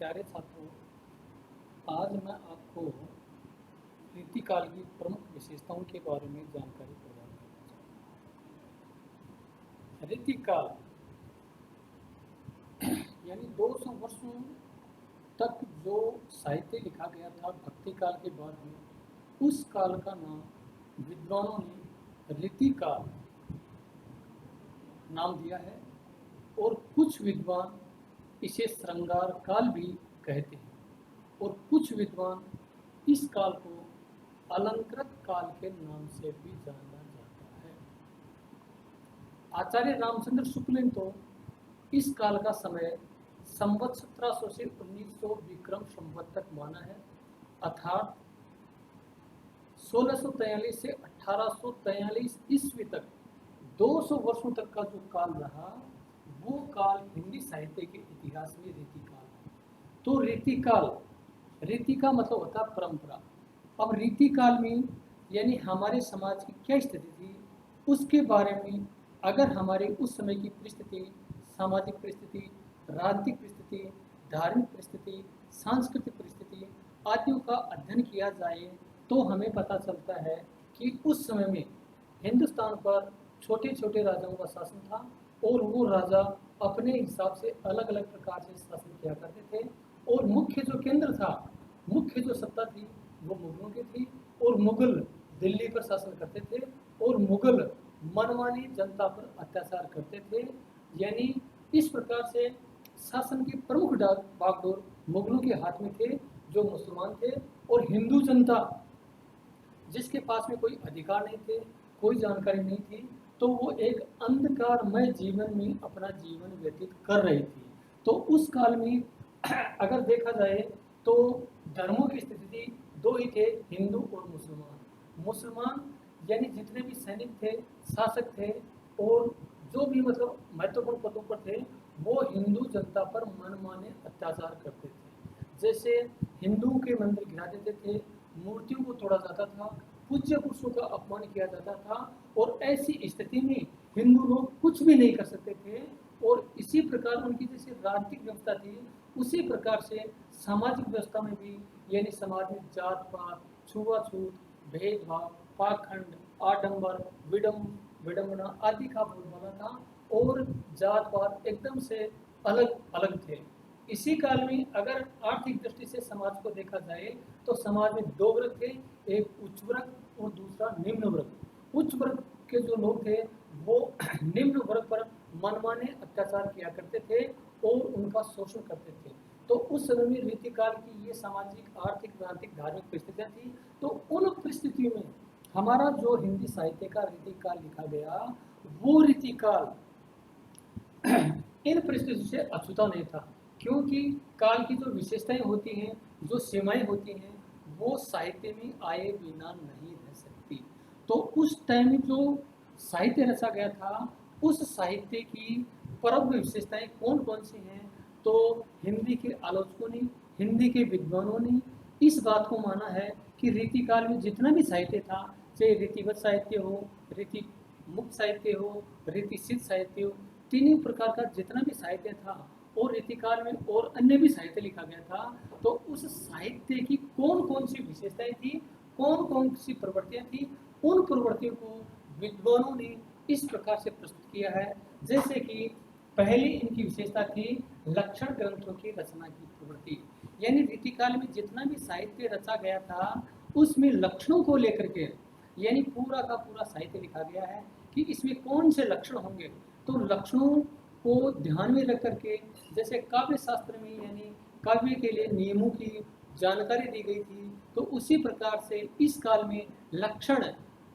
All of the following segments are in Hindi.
प्यारे छात्रों, आज मैं आपको रीतिकाल की प्रमुख विशेषताओं के बारे में जानकारी प्रदान करना चाहूँगा। रीतिकाल यानी 200 वर्षों तक जो साहित्य लिखा गया था भक्ति काल के बाद में, उस काल का नाम विद्वानों ने रीतिकाल नाम दिया है और कुछ विद्वान इसे श्रृंगार काल भी कहते हैं और कुछ विद्वान इस काल को अलंकृत काल के नाम से भी जाना जाता है। आचार्य रामचंद्र शुक्ल ने तो इस काल का समय संवत 1700 से 1900 विक्रम संवत तक माना है, अर्थात 1643 से 1843 ईस्वी तक 200 वर्षों तक का जो काल रहा, वो काल हिंदी साहित्य के इतिहास में रीतिकाल है। तो रीतिकाल, रीति का मतलब होता है परंपरा। अब रीतिकाल में यानी हमारे समाज की क्या स्थिति थी, उसके बारे में अगर हमारे उस समय की परिस्थिति, सामाजिक परिस्थिति, राजनीतिक परिस्थिति, धार्मिक परिस्थिति, सांस्कृतिक परिस्थिति आदियों का अध्ययन किया जाए तो हमें पता चलता है कि उस समय में हिंदुस्तान पर छोटे छोटे राजाओं का शासन था और वो राजा अपने हिसाब से अलग अलग प्रकार से शासन किया करते थे और मुख्य जो केंद्र था, मुख्य जो सत्ता थी वो मुगलों की थी और मुगल दिल्ली पर शासन करते थे और मुगल मनमानी जनता पर अत्याचार करते थे। यानी इस प्रकार से शासन की प्रमुख बागडोर मुगलों के हाथ में थे, जो मुसलमान थे, और हिंदू जनता जिसके पास में कोई अधिकार नहीं थे, कोई जानकारी नहीं थी, तो वो एक अंधकारमय जीवन में अपना जीवन व्यतीत कर रही थी। तो उस काल में अगर देखा जाए तो धर्मों की स्थिति दो ही थे, हिंदू और मुसलमान। मुसलमान यानी जितने भी सैनिक थे, शासक थे और जो भी मतलब महत्वपूर्ण पदों पर थे, वो हिंदू जनता पर मनमाने अत्याचार करते थे। जैसे हिंदुओं के मंदिर गिरा देते थे, मूर्तियों को तोड़ा जाता था, पूज्य पुरुषों का अपमान किया जाता था और ऐसी स्थिति में हिंदू लोग कुछ भी नहीं कर सकते थे। और इसी प्रकार उनकी जैसे राजनीतिक व्यवस्था थी, उसी प्रकार से सामाजिक व्यवस्था में भी यानी समाज में जात पात, छुआछूत, भेदभाव, पाखंड, आडंबर, विडंबना आदि का बोलबाला था और जात पात एकदम से अलग अलग थे। इसी काल में अगर आर्थिक दृष्टि से समाज को देखा जाए तो समाज में दो वर्ग थे, एक उच्च वर्ग और दूसरा निम्न वर्ग। उच्च वर्ग के जो लोग थे वो निम्न वर्ग पर मनमाने अत्याचार किया करते थे और उनका शोषण करते थे। तो उस समय में रीतिकाल की ये सामाजिक, आर्थिक, राजनीतिक, धार्मिक परिस्थितियाँ थी। तो उन परिस्थितियों में हमारा जो हिंदी साहित्य का रीतिकाल लिखा गया, वो रीतिकाल इन परिस्थितियों से अछूता नहीं था, क्योंकि काल की जो विशेषताएं होती हैं, जो सीमाएं होती हैं, वो साहित्य में आए बिना नहीं रह सकती। तो उस टाइम में जो साहित्य रचा गया था, उस साहित्य की परम विशेषताएं कौन कौन सी हैं, तो हिंदी के आलोचकों ने, हिंदी के विद्वानों ने इस बात को माना है कि रीतिकाल में जितना भी साहित्य था, चाहे रीतिवत साहित्य हो, रीति मुक्त साहित्य हो, रीति सिद्ध साहित्य हो, तीनों प्रकार का जितना भी साहित्य था और रीतिकाल में और अन्य भी साहित्य लिखा गया था, तो उस साहित्य की कौन कौन सी विशेषताएं थी, कौन कौन सी प्रवृत्तियां थी, उन प्रवृत्तियों को विद्वानों ने इस प्रकार से प्रस्तुत किया है। जैसे कि पहली इनकी विशेषता थी लक्षण ग्रंथों की रचना की प्रवृत्ति। यानी रीतिकाल में जितना भी साहित्य रचा गया था, उसमें लक्षणों को लेकर के यानी पूरा का पूरा साहित्य लिखा गया है कि इसमें कौन से लक्षण होंगे। तो लक्षणों को ध्यान में रख करके, जैसे काव्य शास्त्र में यानी काव्य के लिए नियमों की जानकारी दी गई थी, तो उसी प्रकार से इस काल में लक्षण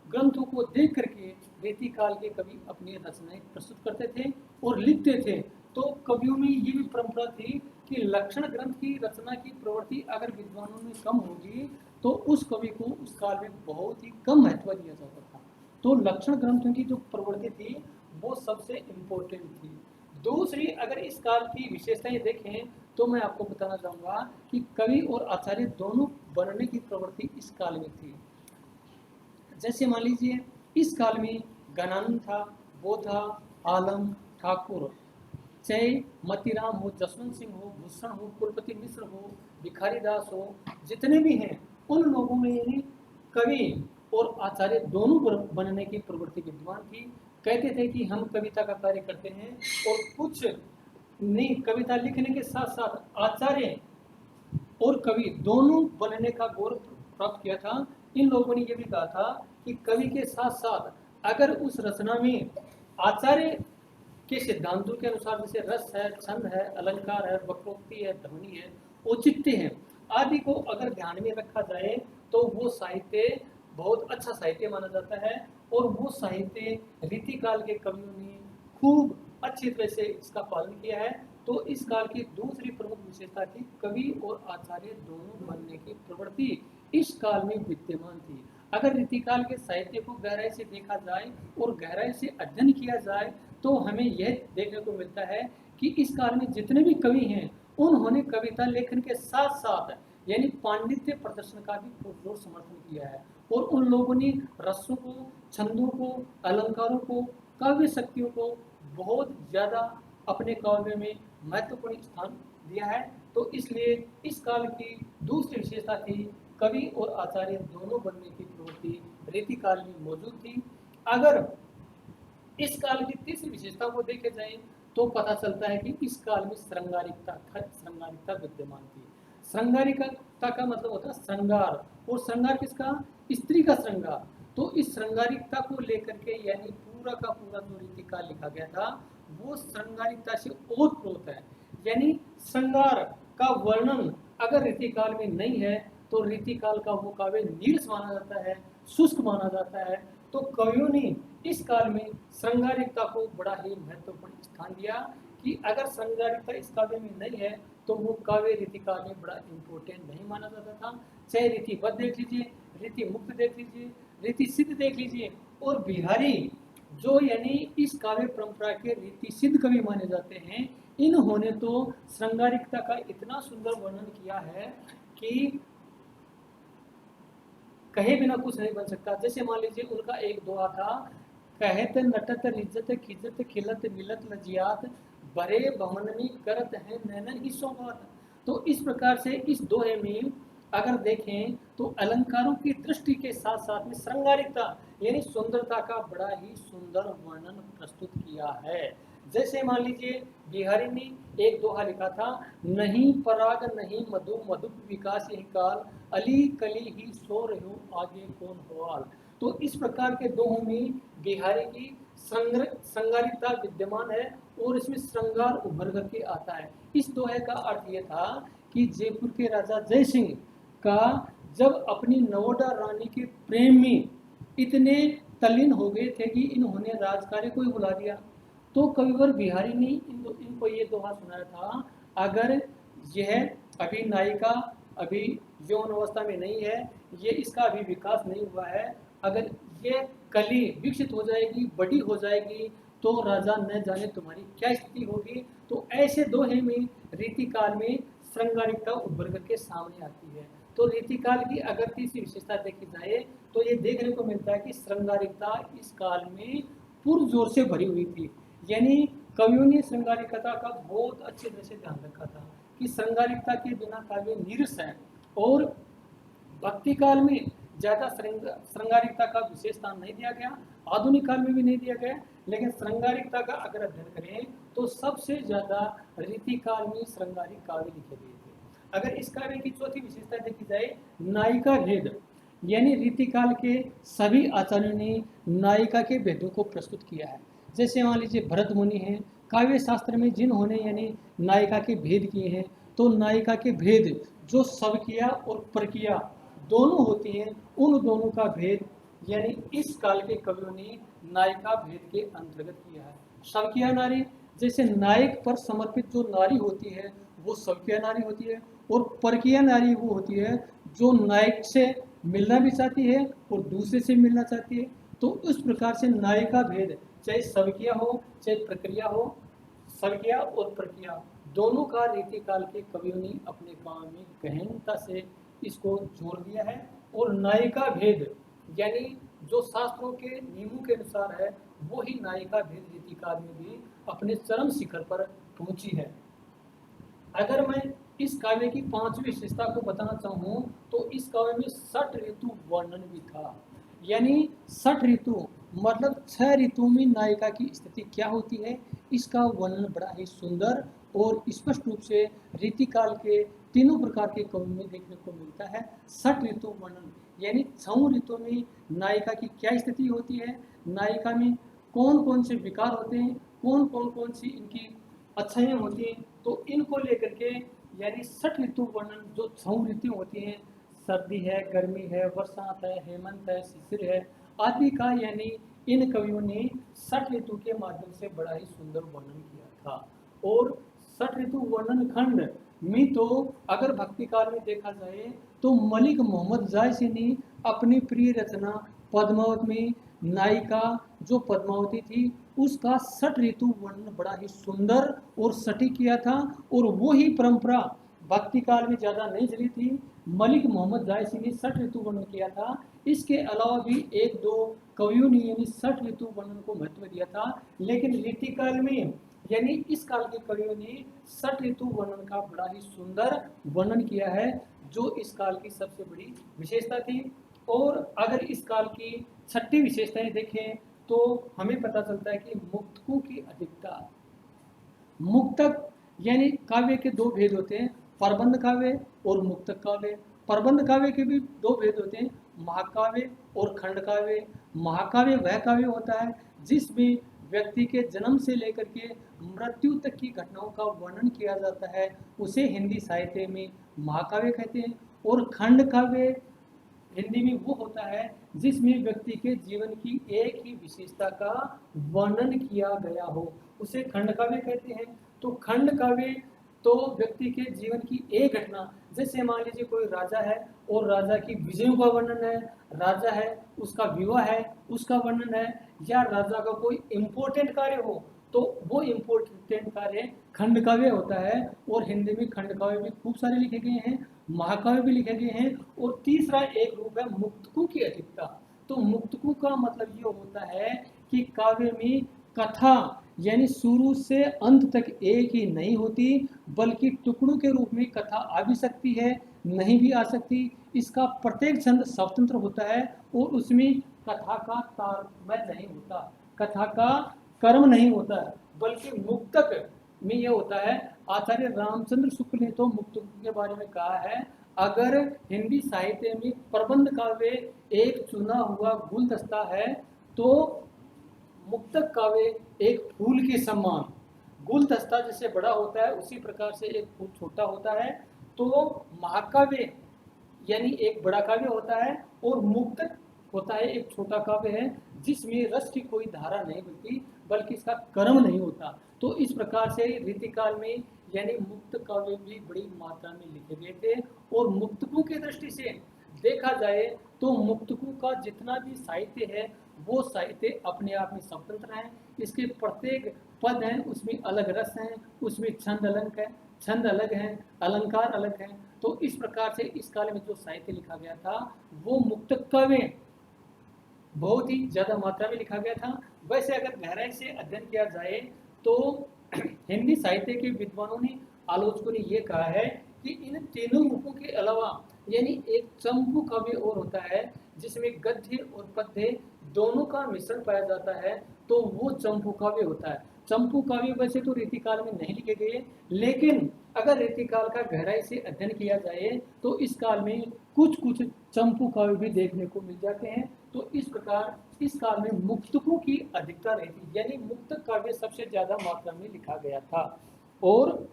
ग्रंथों को देख करके रीतिकाल के कवि अपनी रचनाएं प्रस्तुत करते थे और लिखते थे। तो कवियों में ये भी परंपरा थी कि लक्षण ग्रंथ की रचना की प्रवृत्ति अगर विद्वानों में कम होगी तो उस कवि को उस काल में बहुत ही कम महत्व दिया जाता था। तो लक्षण ग्रंथों की जो प्रवृत्ति थी वो सबसे इम्पोर्टेंट थी। दूसरी अगर इस काल की विशेषताएं देखें तो मैं आपको बताना चाहूँगा कि कवि और आचार्य दोनों बनने की प्रवृत्ति इस काल में थी। जैसे मान लीजिए इस काल में गणानंद था, वो था आलम, ठाकुर, चाहे मतीराम हो, जसवंत सिंह हो, भूषण हो, कुलपति मिश्र हो, भिखारी दास हो, जितने भी हैं उन लोगों में यानी कवि और आचार्य दोनों बनने की प्रवृत्ति विद्वान थी। कहते थे कि हम कविता का कार्य करते हैं, और कुछ नहीं, कविता लिखने के साथ साथ आचार्य और कवि दोनों बनने का गौरव प्राप्त किया था। इन लोगों ने यह भी कहा था कि कवि के साथ साथ अगर उस रचना में आचार्य के सिद्धांतों के अनुसार जैसे रस है, छंद है, अलंकार है, वक्रोक्ति है, ध्वनि है, औचित्य है आदि को अगर ध्यान में रखा जाए तो वो साहित्य बहुत अच्छा साहित्य माना जाता है। और वो साहित्य रीतिकाल के कवियों ने खूब अच्छी तरह से इसका पालन किया है। तो इस काल की दूसरी प्रमुख विशेषता थी कवि और आचार्य दोनों बनने की प्रवृत्ति इस काल में विद्यमान थी। अगर रीतिकाल के साहित्य को गहराई से देखा जाए और गहराई से अध्ययन किया जाए तो हमें यह देखने को मिलता है कि इस काल में जितने भी कवि हैं उन्होंने कविता लेखन के साथ साथ यानी पांडित्य प्रदर्शन का भी पुरजोर समर्थन किया है। और उन लोगों ने रसों को, छंदों को, अलंकारों को, काव्य शक्तियों को बहुत ज्यादा अपने काव्य में महत्वपूर्ण स्थान दिया है। तो इसलिए इस काल की दूसरी विशेषता थी कवि और आचार्य दोनों बनने की प्रवृत्ति रीतिकाल में मौजूद थी। अगर इस काल की तीसरी विशेषता को देखे जाए तो पता चलता है कि इस काल में श्रृंगारिकता विद्यमान थी। श्रृंगारिकता का मतलब होता है श्रृंगार, और श्रृंगार किसका? स्त्री का श्रृंगार। तो इस श्रृंगारिकता को लेकर के यानी पूरा का पूरा जो रीतिकाल लिखा गया था वो श्रृंगारिकता से ओतप्रोत है। यानी श्रृंगार का वर्णन अगर रीतिकाल में नहीं है तो रीतिकाल का वो काव्य नीरस माना जाता है, शुष्क माना जाता है। तो कवियों ने इस काल में श्रृंगारिकता को बड़ा ही महत्वपूर्ण स्थान दिया कि अगर श्रृंगारिकता इस काव्य में नहीं है तो वो काव्य रीतिकाल में बड़ा इम्पोर्टेंट नहीं माना जाता था। चाहे रीतिबद्ध देख लीजिए, रीति मुक्त देख लीजिए, रीति सिद्ध देख लीजिए। और बिहारी जो यानी इस काव्य परंपरा के रीति सिद्ध कवि माने जाते हैं, इन्होंने तो श्रृंगारिकता का इतना सुंदर वर्णन किया है कि कहे बिना कुछ नहीं बन सकता। जैसे मान लीजिए उनका एक दोहा था, कहत नटत रिजत खिजत खिलत मिलत लजियात बरे भवन में करत है नैनन ही सौगात। तो इस प्रकार से इस दोहे में अगर देखें तो अलंकारों की दृष्टि के साथ साथ में श्रृंगारिकता यानी सुंदरता का बड़ा ही सुंदर वर्णन प्रस्तुत किया है। जैसे मान लीजिए बिहारी ने एक दोहा लिखा था, नहीं पराग नहीं मधु मधुप विकास यही काल अली कली ही सो रहो आगे कौन होवाल। तो इस प्रकार के दोहों में बिहारी की श्रृंगारिकता विद्यमान है और इसमें श्रृंगार उभर करके आता है। इस दोहे का अर्थ यह था कि जयपुर के राजा जय सिंह का जब अपनी नवोडा रानी के प्रेम में इतने तल्लीन हो गए थे कि इन्होंने राजकार्य को ही बुला दिया। तो कविवर बिहारी ने इनको ये दोहा सुनाया था, अगर यह अभी नायिका अभी यौन अवस्था में नहीं है, ये इसका अभी विकास नहीं हुआ है, अगर ये कली विकसित हो जाएगी, बड़ी हो जाएगी तो राजा न जाने तुम्हारी क्या स्थिति होगी। तो ऐसे दोहे में रीतिकाल में श्रृंगारिकता उभर करके सामने आती है। तो रीतिकाल की अगर तीसरी विशेषता देखी जाए तो ये देखने को मिलता है कि श्रृंगारिकता इस काल में पुरजोर से भरी हुई थी। यानी कवियों ने श्रृंगारिकता का बहुत अच्छे तरह से ध्यान रखा था कि श्रृंगारिकता के बिना काव्य नीरस है। और भक्ति काल में ज्यादा श्रृंगारिकता का विशेष स्थान नहीं दिया गया, आधुनिक काल में भी नहीं दिया गया, लेकिन श्रृंगारिकता का अगर अध्ययन करें तो सबसे ज्यादा रीतिकाल में श्रृंगारिक काव्य लिखे गए थे। अगर इस काव्य की चौथी विशेषता देखी जाए, नायिका भेद, यानी रीतिकाल के सभी आचार्यों ने नायिका के भेदों को प्रस्तुत किया है। जैसे मान लीजिए भरत मुनि हैं, काव्य शास्त्र में जिन्होंने यानी नायिका के भेद किए हैं, तो नायिका के भेद जो स्वकिया और परकिया दोनों होती हैं, उन दोनों का भेद यानी इस काल के कवियों ने नायिका भेद के अंतर्गत किया है। स्वकिया नारी, जैसे नायक पर समर्पित जो नारी होती है वो स्वकिया नारी होती है, और परकिया नारी वो होती है जो नायक से मिलना भी चाहती है और दूसरे से मिलना चाहती है। तो इस प्रकार से नायिका भेद चाहे स्वकिया हो चाहे प्रक्रिया हो, स्वकिया और प्रक्रिया दोनों का रीतिकाल के कवियों ने अपने काम में गहनता से इसको जोड़ दिया है। और नायिका भेद यानी जो शास्त्रों के नियमों के अनुसार है वो ही नायिका भेद रीतिकाल में भी अपने चरम शिखर पर पहुंची है। अगर मैं इस काव्य की पांचवी विशेषता को बताना चाहूँ तो इस काव्य में 60 ऋतु वर्णन भी था। यानी 60 ऋतु मतलब 6 ऋतुओं में नायिका की स्थिति क्या होती है, इसका वर्णन बड़ा ही सुंदर और स्पष्ट रूप से रीतिकाल के तीनों प्रकार के कवि में देखने को मिलता है। 60 ऋतु वर्णन यानी 6 ऋतुओं में नायिका की क्या स्थिति होती है, नायिका में कौन कौन से विकार होते हैं, कौन सी इनकी अच्छाइयाँ होती हैं, तो इनको लेकर के यानी 60 ऋतु वर्णन जो 6 ऋतु होती हैं, सर्दी है, गर्मी है, बरसात है, हेमंत है, शिशिर है आदि का, यानी इन कवियों ने 60 ऋतु के माध्यम से बड़ा ही सुंदर वर्णन किया था। और 60 ऋतु वर्णन खंड में तो अगर भक्ति काल में देखा जाए तो मलिक मोहम्मद जायसी ने अपनी प्रिय रचना पद्मावत में नायिका जो पद्मावती थी उसका 60 ऋतु वर्णन बड़ा ही सुंदर और सटीक किया था। और वो ही परंपरा भक्ति काल में ज़्यादा नहीं चली थी, मलिक मोहम्मद जायसी ने 60 ऋतु वर्णन किया था। इसके अलावा भी एक दो कवियों ने यानी 60 ऋतु वर्णन को महत्व दिया था, लेकिन रीतिकाल में यानी इस काल के कवियों ने 60 ऋतु वर्णन का बड़ा ही सुंदर वर्णन किया है, जो इस काल की सबसे बड़ी विशेषता थी। और अगर इस काल की छठी विशेषताएं देखें तो हमें पता चलता है कि मुक्तकों की अधिकता। मुक्तक यानी काव्य के दो भेद होते हैं, प्रबंध काव्य और मुक्तक काव्य। प्रबंध काव्य के भी दो भेद होते हैं, महाकाव्य और खंड काव्य। महाकाव्य वह काव्य होता है जिसमें व्यक्ति के जन्म से लेकर के मृत्यु तक की घटनाओं का वर्णन किया जाता है, उसे हिंदी साहित्य में महाकाव्य कहते हैं। और खंड काव्य हिंदी में वो होता है जिसमें व्यक्ति के जीवन की एक ही विशेषता का वर्णन किया गया हो, उसे खंड काव्य कहते हैं। तो खंड काव्य तो व्यक्ति के जीवन की एक घटना, जैसे मान लीजिए कोई राजा है और राजा की विजयों का वर्णन है, राजा है उसका विवाह है उसका वर्णन है, या राजा का कोई इम्पोर्टेंट कार्य हो तो वो इम्पोर्टेंट कार्य खंड काव्य होता है। और हिंदी में खंड काव्य भी खूब सारे लिखे गए हैं, महाकाव्य भी लिखे गए हैं। और तीसरा एक रूप है मुक्तकों की अधिकता। तो मुक्तकों का मतलब ये होता है कि काव्य में कथा यानी शुरू से अंत तक एक ही नहीं होती, बल्कि टुकड़ों के रूप में कथा आ भी सकती है, नहीं भी आ सकती। इसका प्रत्येक छंद स्वतंत्र होता है और उसमें कथा का तालमेल नहीं होता, कथा का कर्म नहीं होता है, बल्कि मुक्तक में यह होता है। आचार्य रामचंद्र शुक्ल ने तो मुक्तक के बारे में कहा है, अगर हिंदी साहित्य में प्रबंध काव्य एक चुना हुआ गुलदस्ता है तो मुक्तक काव्य एक फूल के समान, गुलदस्ता जैसे बड़ा होता है उसी प्रकार से एक फूल छोटा होता है। तो महाकाव्य यानी एक बड़ा काव्य होता है और मुक्तक होता है एक छोटा काव्य है जिसमें रस की कोई धारा नहीं बहती, बल्कि इसका कर्म नहीं होता। तो इस प्रकार से रीतिकाल में यानी मुक्त काव्य भी बड़ी मात्रा में लिखे गए थे। और मुक्तकों की दृष्टि से देखा जाए तो मुक्तकों का जितना भी साहित्य है वो साहित्य अपने आप में स्वतंत्र है, इसके प्रत्येक पद हैं उसमें अलग रस हैं, उसमें छंद अलग है, छंद अलग हैं, अलंकार अलग हैं। तो इस प्रकार से इस काल में जो साहित्य लिखा गया था वो मुक्तक काव्य बहुत ही ज़्यादा मात्रा में लिखा गया था। वैसे अगर गहराई से अध्ययन किया जाए तो हिंदी साहित्य के विद्वानों ने, आलोचकों ने ये कहा है कि इन तीनों रूपों के अलावा यानी एक चंपू काव्य और होता है जिसमें गद्य और पद्य दोनों का मिश्रण पाया जाता है, तो वो चंपू काव्य होता है। चंपू काव्य वैसे तो रीतिकाल में नहीं लिखे गए, लेकिन अगर रीतिकाल का गहराई से अध्ययन किया जाए तो इस काल में कुछ कुछ चंपू काव्य भी देखने को मिल जाते हैं। तो इस प्रकार इस काल में मुक्तकों की अधिकता रहती, यानी मुक्तक काव्य सबसे ज्यादा मात्रा में लिखा गया था। और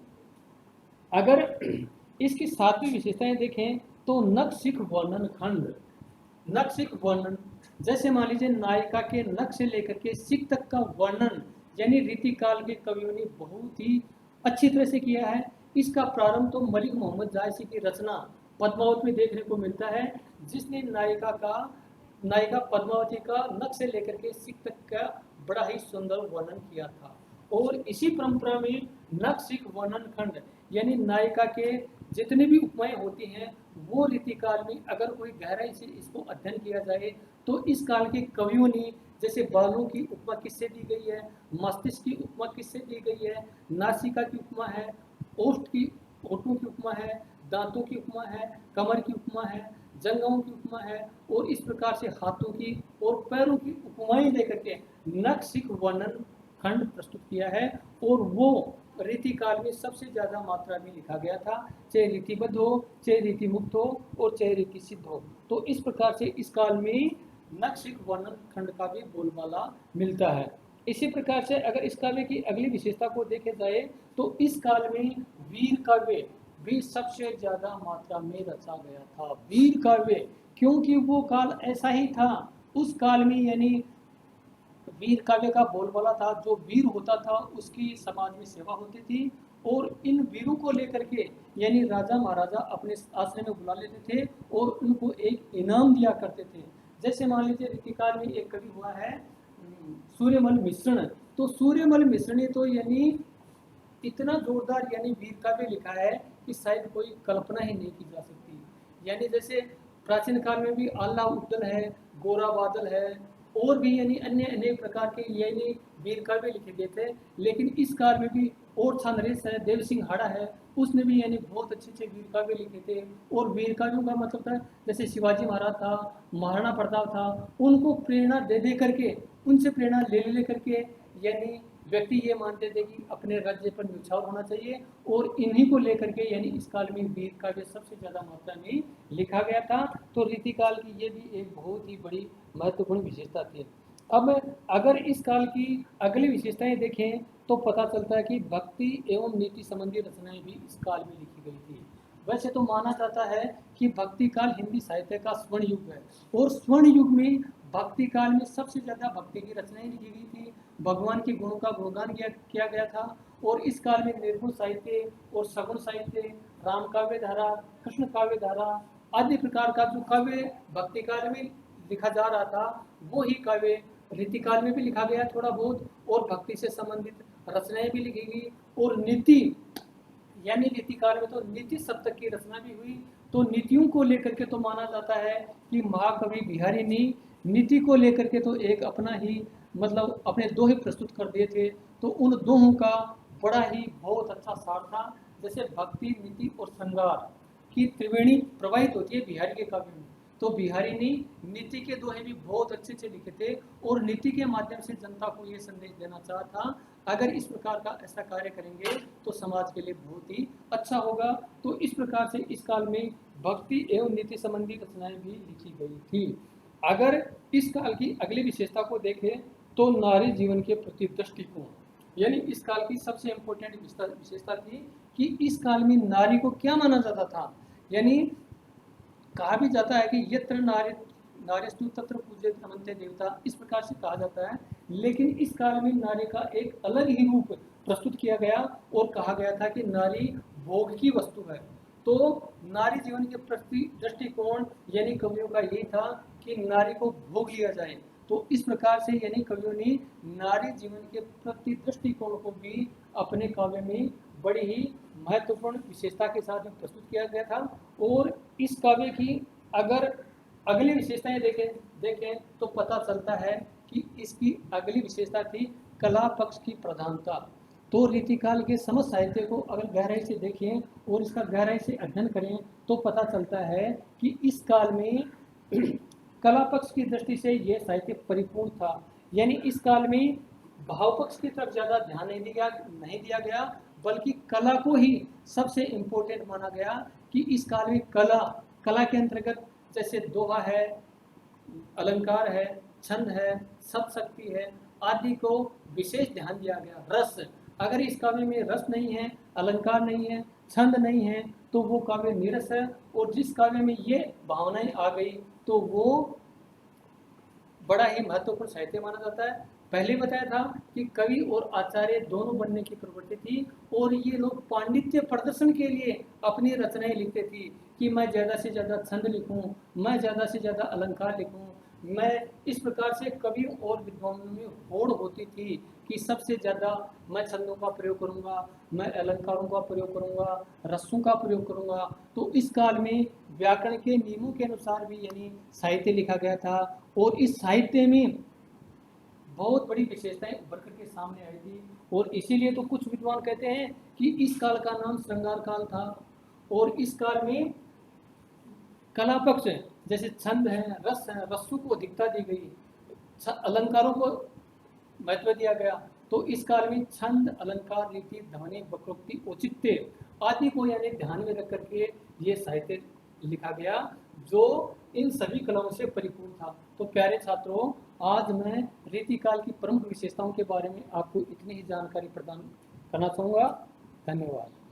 अगर इसकी सातवीं विशेषताएं देखें तो नखशिख वर्णन खंड। नखशिख वर्णन जैसे मान लीजिए नायिका के नख से लेकर के सिख तक का वर्णन यानी रीतिकाल के कवियों ने बहुत ही अच्छी तरह से किया है। इसका प्रारंभ तो मलिक मोहम्मद जायसी की रचना पद्मावत में देखने को मिलता है, जिसने नायिका पद्मावती का नख से लेकर के सिख तक का बड़ा ही सुंदर वर्णन किया था। और इसी परंपरा में नखशिख वर्णन खंड यानी नायिका के जितनी भी उपमाएं होती हैं वो रीतिकाल में अगर कोई गहराई से इसको अध्ययन किया जाए तो इस काल के कवियों ने जैसे बालों की उपमा किससे दी गई है, मस्तिष्क की उपमा किससे दी गई है, नासिका की उपमा है, ओष्ठ की होठों की उपमा है, दांतों की उपमा है, कमर की उपमा है, जंघों की उपमा है, और इस प्रकार से हाथों की और पैरों की उपमाएं देकर के नखशिख वर्णन खंड प्रस्तुत किया है। और वो रीतिकाल में सबसे ज्यादा मात्रा में लिखा गया था, चाहे रीतिबद्ध हो, चाहे रीति मुक्त हो, और चाहे रीति सिद्ध हो। तो इस प्रकार से इस काल में नखशिख वर्णन खंड का भी बोलबाला मिलता है। इसी प्रकार से अगर इस काव्य की अगली विशेषता को देखे जाए तो इस काल में वीर काव्य भी सबसे ज्यादा मात्रा में रचा गया था। वीर काव्य, क्योंकि वो काल ऐसा ही था। उस काल में यानी वीर काव्य का बोलबाला था, जो वीर होता था उसकी समाज में सेवा होती थी, और इन वीरों को लेकर के यानी राजा महाराजा अपने आश्रम में बुला लेते थे और उनको एक इनाम दिया करते थे। जैसे मान लीजिए रीतिकाल में एक कवि हुआ है सूर्यमल मिश्रण। तो सूर्यमल मिश्र ने तो यानी इतना जोरदार यानी वीर काव्य लिखा है कि शायद कोई कल्पना ही नहीं की जा सकती। यानी जैसे प्राचीन काल में भी आल्हा उद्दल है, गोरा बादल है, और भी यानी अन्य अनेक प्रकार के यानी वीर काव्य लिखे गए थे। लेकिन इस काल में भी और छानरेस है, देव सिंह हाड़ा है, उसने भी यानी बहुत अच्छे अच्छे वीर काव्य लिखे थे। और वीर काव्यों का मतलब था जैसे शिवाजी महाराज था, महाराणा प्रताप था, उनको प्रेरणा दे दे करके, उनसे प्रेरणा ले ले करके यानी व्यक्ति ये मानते थे कि अपने राज्य पर न्यौछावर होना चाहिए, और इन्हीं को लेकर के यानी इस काल में वीर काव्य सबसे ज्यादा मात्रा में लिखा गया था। तो रीतिकाल की ये भी एक बहुत ही बड़ी महत्वपूर्ण विशेषता थी। अब अगर इस काल की अगली विशेषताएं देखें तो पता चलता है कि भक्ति एवं नीति संबंधी रचनाएं भी इस काल में लिखी गई थी। वैसे तो माना जाता है कि भक्ति काल हिंदी साहित्य का स्वर्ण युग है, और स्वर्ण युग में भक्ति काल में सबसे ज्यादा भक्ति की रचनाएं लिखी गई थी, भगवान के गुणों का गुणगान किया गया था। और इस काल में निर्गुण साहित्य और सगुण साहित्य, राम काव्य धारा, कृष्ण काव्य धारा आदि प्रकार का जो काव्य भक्ति काल में लिखा जा रहा था, वो ही काव्य रीतिकाल में भी लिखा गया थोड़ा बहुत, और भक्ति से संबंधित रचनाएं भी लिखी गई। और नीति यानी नीतिकाल में तो नीति सप्तक की रचना भी हुई। तो नीतियों को लेकर के तो माना जाता है कि महाकवि बिहारी ने नीति को लेकर के तो एक अपना ही मतलब अपने दोहे प्रस्तुत कर दिए थे। तो उन दोहों का बड़ा ही बहुत अच्छा सार था। जैसे भक्ति, नीति और श्रृंगार की त्रिवेणी प्रवाहित होती है बिहारी के काव्य में। तो बिहारी ने नीति के दोहे भी बहुत अच्छे से लिखे थे, और नीति के माध्यम से जनता को ये संदेश देना चाहा था, अगर इस प्रकार का ऐसा कार्य करेंगे तो समाज के लिए बहुत ही अच्छा होगा। तो इस प्रकार से इस काल में भक्ति एवं नीति संबंधी रचनाएं भी लिखी गई थी। अगर इस काल की अगली विशेषता को देखें तो नारी जीवन के प्रति दृष्टिकोण, यानी इस काल की सबसे इम्पोर्टेंट विशेषता थी कि इस काल में नारी को क्या माना जाता था। यानी कहा भी जाता है कि यत्र नारी नारीस्तु तत्र पूज्यते रमन्ते देवता, इस प्रकार से कहा जाता है। लेकिन इस काल में नारी का एक अलग ही रूप प्रस्तुत किया गया, और कहा गया था कि नारी भोग की वस्तु है। तो नारी जीवन के प्रति दृष्टिकोण यानी कवियों का यही था कि नारी को भोग लिया जाए। तो इस प्रकार से यानी कवियों ने नारी जीवन के प्रति दृष्टिकोण को भी अपने काव्य में बड़ी ही महत्वपूर्ण विशेषता के साथ प्रस्तुत किया गया था। और इस काव्य की अगर अगली विशेषताएं देखें तो पता चलता है कि इसकी अगली विशेषता थी कला पक्ष की प्रधानता। तो रीतिकाल के समस्त साहित्य को अगर गहराई से देखें और इसका गहराई से अध्ययन करें तो पता चलता है कि इस काल में कला पक्ष की दृष्टि से यह साहित्य परिपूर्ण था। यानी इस काल में भाव पक्ष की तरफ ज्यादा ध्यान नहीं दिया गया, बल्कि कला को ही सबसे इम्पोर्टेंट माना गया। कि इस काल में कला के अंतर्गत जैसे दोहा है, अलंकार है, छंद है, सप्तशक्ति है आदि को विशेष ध्यान दिया गया। रस, अगर इस काव्य में रस नहीं है, अलंकार नहीं है, छंद नहीं है, तो वो काव्य नीरस है। और जिस काव्य में ये भावनाएं आ गई तो वो बड़ा ही महत्वपूर्ण साहित्य माना जाता है। पहले बताया था कि कवि और आचार्य दोनों बनने की प्रवृत्ति थी, और ये लोग पांडित्य प्रदर्शन के लिए अपनी रचनाएं लिखते थे कि मैं ज़्यादा से ज़्यादा छंद लिखूं, मैं ज़्यादा से ज़्यादा अलंकार लिखूं। मैं इस प्रकार से कवियों और विद्वानों में होड़ होती थी कि सबसे ज़्यादा मैं छंदों का प्रयोग करूंगा, मैं अलंकारों का प्रयोग करूंगा, रसों का प्रयोग करूंगा। तो इस काल में व्याकरण के नियमों के अनुसार भी यानी साहित्य लिखा गया था, और इस साहित्य में बहुत बड़ी विशेषताएं उभर करके सामने आई थी। और इसीलिए तो कुछ विद्वान कहते हैं कि इस काल का नाम श्रृंगार काल था। और इस काल में कला पक्ष जैसे छंद है, रस है, रसों को अधिकता दी गई, अलंकारों को महत्व दिया गया। तो इस काल में छंद, अलंकार, रीति, ध्वनि, वक्रोक्ति, औचित्य आदि को यानी ध्यान में रख करके ये साहित्य लिखा गया, जो इन सभी कलाओं से परिपूर्ण था। तो प्यारे छात्रों, आज मैं रीतिकाल की प्रमुख विशेषताओं के बारे में आपको इतनी ही जानकारी प्रदान करना चाहूँगा। धन्यवाद।